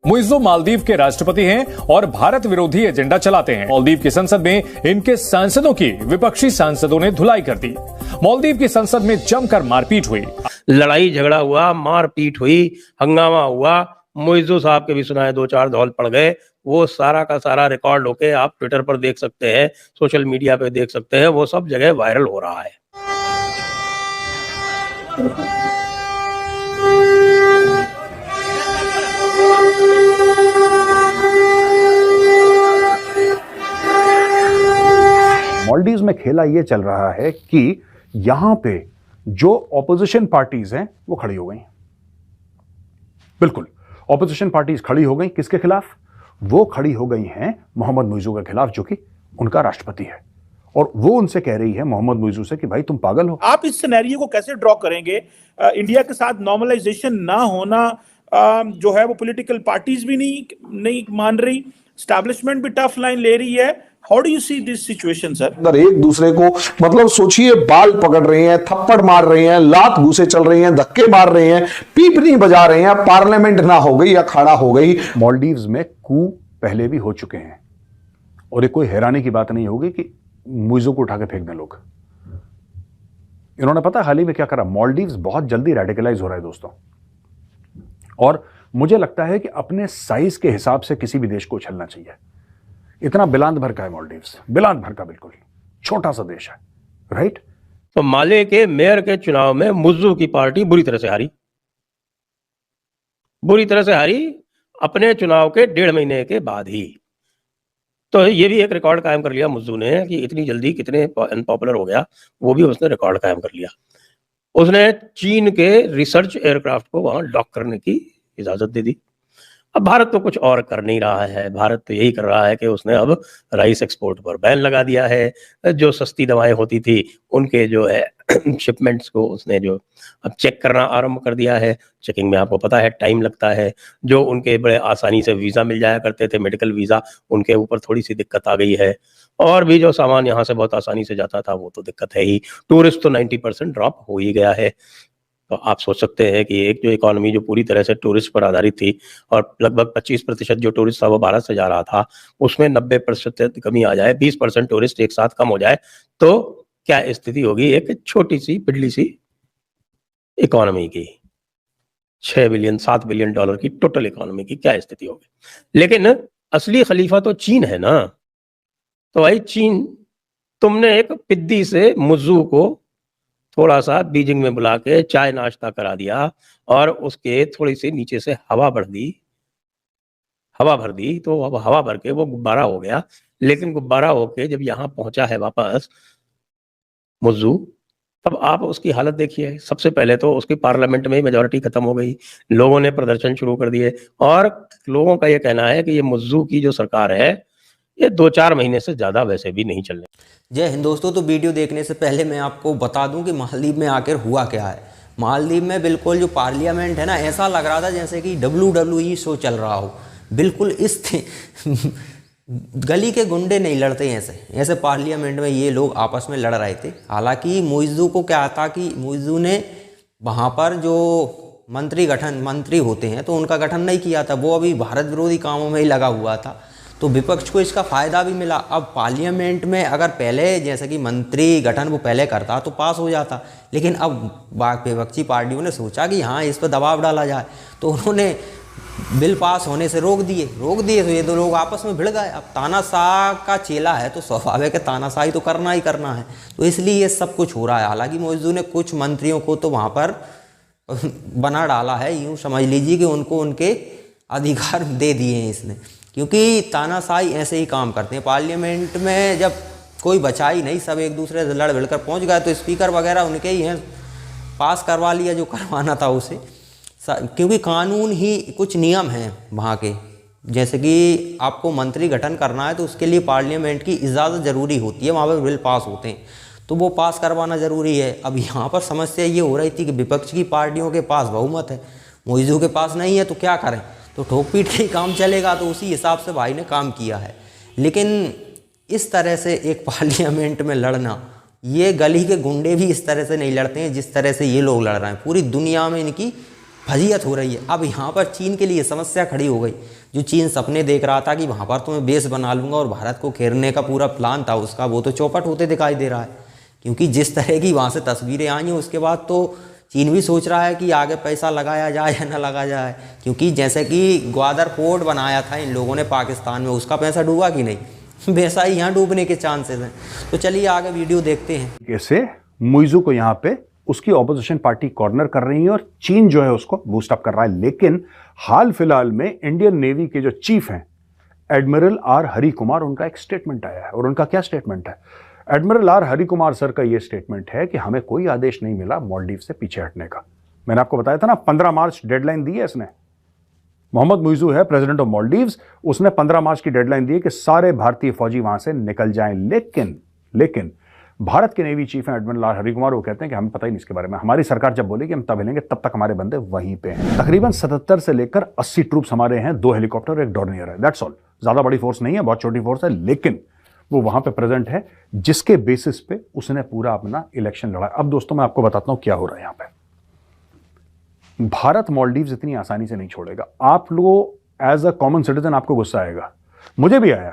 मुइज़्ज़ो मालदीव के राष्ट्रपति हैं और भारत विरोधी एजेंडा चलाते हैं। मालदीव की संसद में इनके सांसदों की विपक्षी सांसदों ने धुलाई कर दी। मालदीव की संसद में जमकर मारपीट हुई, लड़ाई झगड़ा हुआ, मारपीट हुई, हंगामा हुआ। मुइज़्ज़ो साहब के भी सुनाए 2-4 धौल पड़ गए। वो सारा का सारा रिकॉर्ड होके आप ट्विटर पर देख सकते हैं, सोशल मीडिया पे देख सकते हैं, वो सब जगह वायरल हो रहा है। मालदीव्स में खेला यह चल रहा है कि यहां पे जो ऑपोजिशन पार्टीज हैं वो खड़ी हो गई। बिल्कुल ऑपोजिशन पार्टीज खड़ी हो गई। किसके खिलाफ? वो खड़ी हो गई हैं मोहम्मद मुइज़्ज़ो के खिलाफ, जो कि उनका राष्ट्रपति है। और वो उनसे कह रही है मोहम्मद मुइज़्ज़ो से कि भाई तुम पागल हो। आप इस सिनेरियो को कैसे ड्रॉ करेंगे? इंडिया के साथ नॉर्मलाइजेशन ना होना जो है वो पॉलिटिकल पार्टीज भी नहीं मान रही, एस्टैब्लिशमेंट भी टफ लाइन ले रही है। How do you see this situation sir? अगर एक दूसरे को मतलब सोचिए, बाल पकड़ रहे हैं, थप्पड़ मार रहे हैं, लात घूसे चल रही हैं, धक्के मार रहे हैं, पीपनी बजा रहे हैं, पार्लियामेंट ना हो गई या खड़ा हो गई। मालदीव्स में कू पहले भी हो चुके हैं और ये कोई हैरानी की बात नहीं होगी कि मुइज़्ज़ो को उठा के फेंक दें लोग। इन्होंने पता हाल ही में क्या करा? मालदीव्स बहुत जल्दी रेडिकलाइज हो रहा है दोस्तों, और मुझे लगता है कि अपने साइज के हिसाब से किसी भी देश को उछलना चाहिए। इतना बिलांत भर का है मालदीव्स, बिलांत भर का, बिल्कुल छोटा सा देश है, राइट? तो माले के मेयर के चुनाव में मुइज़्ज़ो की पार्टी बुरी तरह से हारी अपने चुनाव के 1.5 महीने के बाद ही। तो ये भी एक रिकॉर्ड कायम कर लिया मुइज़्ज़ो ने कि इतनी जल्दी कितने अनपॉपुलर हो गया, वो भी उसने रिकॉर्ड कायम कर लिया। उसने चीन के रिसर्च एयरक्राफ्ट को वहां डॉक करने की इजाजत दे दी। अब भारत तो कुछ और कर नहीं रहा है। भारत तो यही कर रहा है कि उसने अब राइस एक्सपोर्ट पर बैन लगा दिया है। जो सस्ती दवाएं होती थी उनके जो है शिपमेंट्स को उसने जो अब चेक करना आरंभ कर दिया है। चेकिंग में आपको पता है टाइम लगता है। जो उनके बड़े आसानी से वीज़ा मिल जाया करते थे, मेडिकल वीज़ा, उनके ऊपर थोड़ी सी दिक्कत आ गई है। और भी जो सामान यहाँ से बहुत आसानी से जाता था वो तो दिक्कत है ही। टूरिस्ट तो 90% ड्रॉप हो ही गया है। तो आप सोच सकते हैं कि एक जो इकोनॉमी जो पूरी तरह से टूरिस्ट पर आधारित थी और लगभग 25% जो टूरिस्ट था वो भारत से जा रहा था, उसमें 90% कमी आ जाए, 20% टूरिस्ट एक साथ कम हो जाए, तो क्या स्थिति होगी एक छोटी सी पिछली सी इकोनॉमी की? 6 बिलियन 7 बिलियन डॉलर की टोटल इकोनॉमी की क्या स्थिति होगी? लेकिन असली खलीफा तो चीन है ना। तो भाई चीन, तुमने एक पिद्दी से मुइज़्ज़ो को थोड़ा सा बीजिंग में बुला के चाय नाश्ता करा दिया और उसके थोड़ी सी नीचे से हवा भर दी, तो अब हवा भर के वो गुब्बारा हो गया। लेकिन गुब्बारा होके जब यहाँ पहुंचा है वापस मुइज़्ज़ो, तब आप उसकी हालत देखिए। सबसे पहले तो उसकी पार्लियामेंट में मेजॉरिटी खत्म हो गई, लोगों ने प्रदर्शन शुरू कर दिए और लोगों का ये कहना है कि ये मुइज़्ज़ो की जो सरकार है ये 2-4 महीने से ज़्यादा वैसे भी नहीं चलने। जय हिंद दोस्तों। तो वीडियो देखने से पहले मैं आपको बता दूं कि मालदीव में आकर हुआ क्या है। मालदीव में बिल्कुल जो पार्लियामेंट है ना, ऐसा लग रहा था जैसे कि WWE शो चल रहा हो। बिल्कुल इस गली के गुंडे नहीं लड़ते ऐसे पार्लियामेंट में ये लोग आपस में लड़ रहे थे। हालांकि मुइज़्ज़ो को क्या था कि मुइज़्ज़ो ने वहाँ पर जो मंत्री होते हैं तो उनका गठन नहीं किया था, वो अभी भारत विरोधी कामों में ही लगा हुआ था। तो विपक्ष को इसका फ़ायदा भी मिला। अब पार्लियामेंट में अगर पहले जैसे कि मंत्री गठन वो पहले करता तो पास हो जाता, लेकिन अब विपक्षी पार्टियों ने सोचा कि हाँ इस पर दबाव डाला जाए, तो उन्होंने बिल पास होने से रोक दिए। तो ये दो लोग आपस में भिड़ गए। अब तानाशाह का चेला है तो स्वाभाविक है तानाशाही तो करना ही करना है, तो इसलिए ये सब कुछ हो रहा है। हालांकि मुइज़्ज़ो ने कुछ मंत्रियों को तो वहाँ पर बना डाला है, यूँ समझ लीजिए कि उनको उनके अधिकार दे दिए हैं इसने, क्योंकि तानाशाही ऐसे ही काम करते हैं। पार्लियामेंट में जब कोई बचा ही नहीं, सब एक दूसरे से लड़ भिड़ कर पहुँच गए, तो स्पीकर वगैरह उनके ही हैं, पास करवा लिया जो करवाना था उसे। क्योंकि कानून ही कुछ नियम हैं वहाँ के, जैसे कि आपको मंत्री गठन करना है तो उसके लिए पार्लियामेंट की इजाज़त ज़रूरी होती है, वहाँ पर बिल पास होते हैं, तो वो पास करवाना ज़रूरी है। अब यहाँ पर समस्या ये हो रही थी कि विपक्ष की पार्टियों के पास बहुमत है, मुइज़्ज़ो के पास नहीं है, तो क्या करें? तो ठोक पीट के ही काम चलेगा। तो उसी हिसाब से भाई ने काम किया है। लेकिन इस तरह से एक पार्लियामेंट में लड़ना, ये गली के गुंडे भी इस तरह से नहीं लड़ते हैं जिस तरह से ये लोग लड़ रहे हैं। पूरी दुनिया में इनकी फजीहत हो रही है। अब यहाँ पर चीन के लिए समस्या खड़ी हो गई। जो चीन सपने देख रहा था कि वहाँ पर तो मैं बेस बना लूँगा और भारत को घेरने का पूरा प्लान था उसका, वो तो चौपट होते दिखाई दे रहा है। क्योंकि जिस तरह की वहाँ से तस्वीरें आई हैं उसके बाद तो चीन भी सोच रहा है कि आगे पैसा लगाया जाए या ना लगा जाए। क्योंकि जैसे कि ग्वादर पोर्ट बनाया था इन लोगों ने पाकिस्तान में, उसका पैसा डूबा कि नहीं, वैसा ही यहाँ डूबने के चांसेस हैं। तो चलिए आगे वीडियो देखते हैं। कैसे मुइज़ू को यहाँ पे उसकी ऑपोजिशन पार्टी कॉर्नर कर रही है और चीन जो है उसको बूस्ट अप कर रहा है। लेकिन हाल फिलहाल में इंडियन नेवी के जो चीफ हैं एडमिरल आर हरि कुमार, उनका एक स्टेटमेंट आया है। और उनका क्या स्टेटमेंट है? Admiral R Hari Kumar sir का यह स्टेटमेंट है कि हमें कोई आदेश नहीं मिला मालदीव से पीछे हटने का। मैंने आपको बताया था ना 15 मार्च डेडलाइन दी है इसने। मोहम्मद मुइज़ू है प्रेसिडेंट ऑफ मालदीव्स, उसने 15 मार्च की डेडलाइन दी है कि सारे भारतीय फौजी वहां से निकल जाएं। लेकिन भारत के नेवी चीफ हैं एडमिरल आर हरि कुमार, वो कहते हैं कि हमें पता ही नहीं इसके बारे में। हमारी सरकार जब बोलेगी हम तब हिलेंगे, तब तक हमारे बंदे वहीं पे हैं। तकरीबन 77 से लेकर 80 ट्रूप्स हमारे हैं, 2 हेलीकॉप्टर और 1 डॉर्नियर है, दैट्स ऑल। ज्यादा बड़ी फोर्स नहीं है, बहुत छोटी फोर्स है, लेकिन वो वहां पे प्रेजेंट है, जिसके बेसिस पे उसने पूरा अपना इलेक्शन लड़ा। अब दोस्तों मैं आपको बताता हूं क्या हो रहा है यहां पे। भारत मालदीव्स इतनी आसानी से नहीं छोड़ेगा। आप लोग एज अ कॉमन सिटीजन आपको गुस्सा आएगा, मुझे भी आया।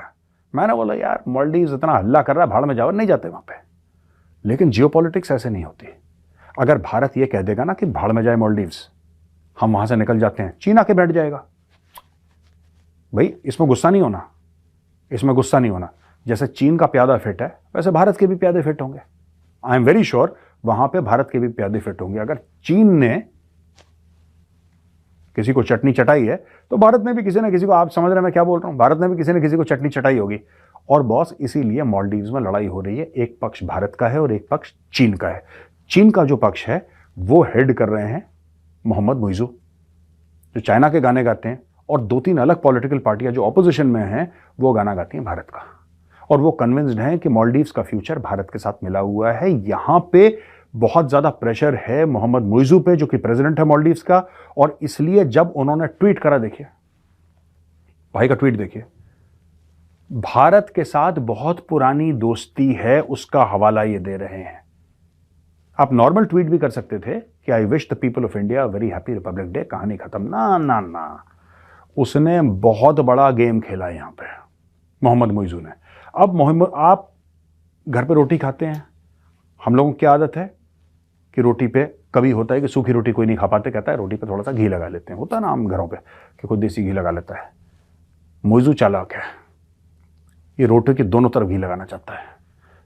मैंने बोला यार मालदीव्स इतना हल्ला कर रहा है, भाड़ में जाओ, नहीं जाते वहां पे। लेकिन जियोपॉलिटिक्स ऐसे नहीं होती। अगर भारत ये कह देगा ना कि भाड़ में जाए मालदीव्स, हम वहां से निकल जाते हैं, चीन आके बैठ जाएगा। भाई इसमें गुस्सा नहीं होना, इसमें गुस्सा नहीं होना। जैसे चीन का प्यादा फिट है वैसे भारत के भी प्यादे फिट होंगे। आई एम वेरी श्योर वहां पे भारत के भी प्यादे फिट होंगे। अगर चीन ने किसी को चटनी चटाई है तो भारत ने भी किसी ना किसी को, आप समझ रहे हैं मैं क्या बोल रहा हूं, भारत ने भी किसी न किसी को चटनी चटाई होगी। और बॉस इसीलिए मालदीव्स में लड़ाई हो रही है। एक पक्ष भारत का है और एक पक्ष चीन का है। चीन का जो पक्ष है वो हेड कर रहे हैं मोहम्मद मुइज़ू, जो चाइना के गाने गाते हैं, और 2-3 अलग पॉलिटिकल पार्टियां जो ऑपोजिशन में हैं वो गाना गाती हैं भारत का। और वो कन्विंस्ड हैं कि मालदीव्स का फ्यूचर भारत के साथ मिला हुआ है। यहां पे बहुत ज्यादा प्रेशर है मोहम्मद मुइज़ू पे, जो कि प्रेसिडेंट है मालदीव्स का। और इसलिए जब उन्होंने ट्वीट करा, देखिए भाई का ट्वीट देखिए, भारत के साथ बहुत पुरानी दोस्ती है, उसका हवाला ये दे रहे हैं। आप नॉर्मल ट्वीट भी कर सकते थे कि I wish the people of India very happy Republic day, कहानी खत्म। ना ना ना, उसने बहुत बड़ा गेम खेला यहां पे मोहम्मद मुइज़ू ने। अब मोहम्मद, आप घर पे रोटी खाते हैं, हम लोगों की आदत है कि रोटी पे कभी होता है कि सूखी रोटी कोई नहीं खा पाते, कहता है रोटी पे थोड़ा सा घी लगा लेते हैं। होता है ना हम घरों पे कि कोई देसी घी लगा लेता है। मुइज़ू चालाक है, ये रोटी के दोनों तरफ घी लगाना चाहता है।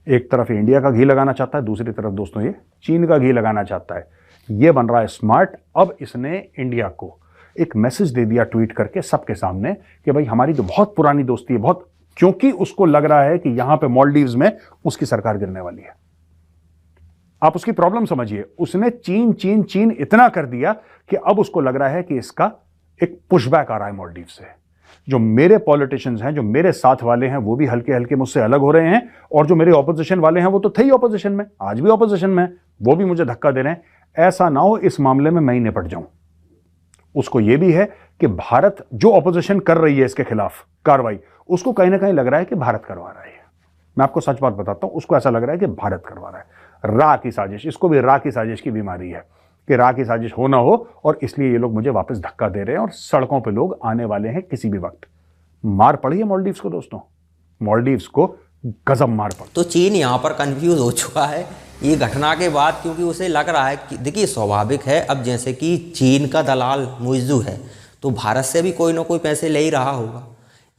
एक तरफ इंडिया का घी लगाना चाहता है, दूसरी तरफ दोस्तों ये चीन का घी लगाना चाहता है। ये बन रहा है स्मार्ट। अब इसने इंडिया को एक मैसेज दे दिया ट्वीट करके सबके सामने कि भाई हमारी तो बहुत पुरानी दोस्ती है, बहुत, क्योंकि उसको लग रहा है कि यहां पे मालदीव्स में उसकी सरकार गिरने वाली है। आप उसकी प्रॉब्लम समझिए, उसने चीन चीन चीन इतना कर दिया कि अब उसको लग रहा है कि इसका एक पुशबैक आ रहा है मालदीव से। जो मेरे पॉलिटिशियंस हैं, जो मेरे साथ वाले हैं, वो भी हल्के हल्के मुझसे अलग हो रहे हैं, और जो मेरे ऑपोजिशन वाले हैं वो तो थे ही ऑपोजिशन में, आज भी ऑपोजिशन में, वो भी मुझे धक्का दे रहे हैं। ऐसा ना हो इस मामले में मैं ही निपट जाऊं। उसको यह भी है कि भारत जो ऑपोजिशन कर रही है इसके खिलाफ कार्रवाई, उसको कहीं ना कहीं लग रहा है कि भारत करवा रहा है। मैं आपको सच बात बताता हूं, उसको ऐसा लग रहा है कि भारत करवा रहा है। रा की साजिश, इसको भी रा की साजिश की बीमारी है कि रा की साजिश हो ना हो, और इसलिए ये लोग मुझे वापस धक्का दे रहे हैं और सड़कों पे लोग आने वाले हैं किसी भी वक्त। मार पड़ी है मालदीव्स को दोस्तों, मालदीव्स को गजब मार पड़ी। तो चीन यहाँ पर कंफ्यूज हो चुका है ये घटना के बाद, क्योंकि उसे लग रहा है कि देखिए स्वाभाविक है, अब जैसे कि चीन का दलाल मुइज़ू है तो भारत से भी कोई ना कोई पैसे ले ही रहा होगा।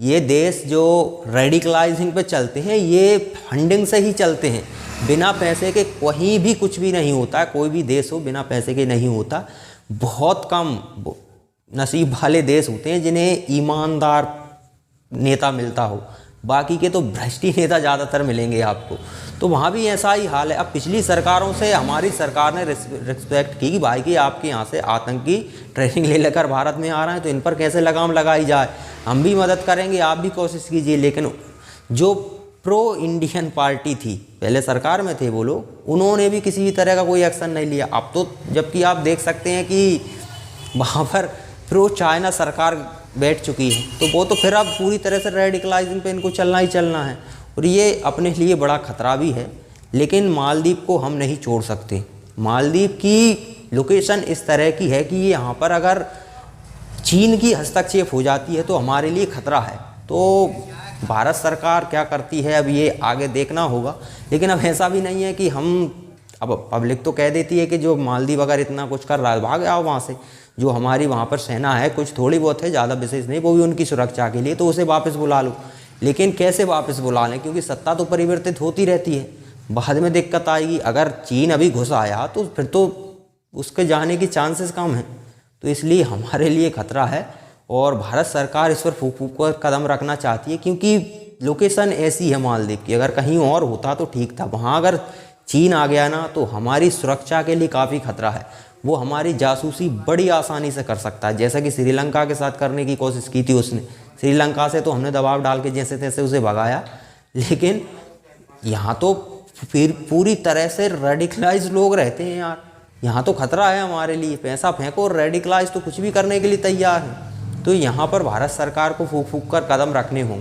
ये देश जो रेडिकलाइजिंग पे चलते हैं ये फंडिंग से ही चलते हैं, बिना पैसे के कहीं भी कुछ भी नहीं होता है। कोई भी देश हो बिना पैसे के नहीं होता। बहुत कम नसीब वाले देश होते हैं जिन्हें ईमानदार नेता मिलता हो, बाकी के तो भ्रष्टी नेता ज़्यादातर मिलेंगे आपको। तो वहाँ भी ऐसा ही हाल है। अब पिछली सरकारों से हमारी सरकार ने रिस्पेक्ट की कि भाई कि आपके यहाँ से आतंकी ट्रेनिंग ले लेकर भारत में आ रहे हैं तो इन पर कैसे लगाम लगाई जाए, हम भी मदद करेंगे, आप भी कोशिश कीजिए। लेकिन जो प्रो इंडियन पार्टी थी, पहले सरकार में थे वो लोग, उन्होंने भी किसी भी तरह का कोई एक्शन नहीं लिया। अब तो जबकि आप देख सकते हैं कि वहाँ पर प्रो चाइना सरकार बैठ चुकी है, तो वो तो फिर अब पूरी तरह से रेडिकलाइजिंग पे इनको चलना ही चलना है, और ये अपने लिए बड़ा खतरा भी है। लेकिन मालदीव को हम नहीं छोड़ सकते। मालदीव की लोकेशन इस तरह की है कि ये यहाँ पर अगर चीन की हस्तक्षेप हो जाती है तो हमारे लिए खतरा है। तो भारत सरकार क्या करती है अब ये आगे देखना होगा। लेकिन अब ऐसा भी नहीं है कि अब पब्लिक तो कह देती है कि जो मालदीव अगर इतना कुछ कर रहा है भाग आओ वहाँ से, जो हमारी वहाँ पर सेना है कुछ थोड़ी बहुत है, ज़्यादा विशेष नहीं, वो भी उनकी सुरक्षा के लिए, तो उसे वापस बुला लो। लेकिन कैसे वापस बुला लें, क्योंकि सत्ता तो परिवर्तित होती रहती है, बाद में दिक्कत आएगी। अगर चीन अभी घुस आया तो फिर तो उसके जाने की चांसेस कम हैं। तो इसलिए हमारे लिए खतरा है और भारत सरकार इस पर फूक फूक कर कदम रखना चाहती है, क्योंकि लोकेशन ऐसी है मालदीव की। अगर कहीं और होता तो ठीक था, वहाँ अगर चीन आ गया ना तो हमारी सुरक्षा के लिए काफ़ी खतरा है। वो हमारी जासूसी बड़ी आसानी से कर सकता है, जैसा कि श्रीलंका के साथ करने की कोशिश की थी उसने। श्रीलंका से तो हमने दबाव डाल के जैसे तैसे उसे भगाया, लेकिन यहाँ तो फिर पूरी तरह से रेडिकलाइज लोग रहते हैं यार। यहाँ तो खतरा है हमारे लिए, पैसा फेंको और रेडिकलाइज तो कुछ भी करने के लिए तैयार है। तो यहाँ पर भारत सरकार को फूक फूक कर कदम रखने होंगे।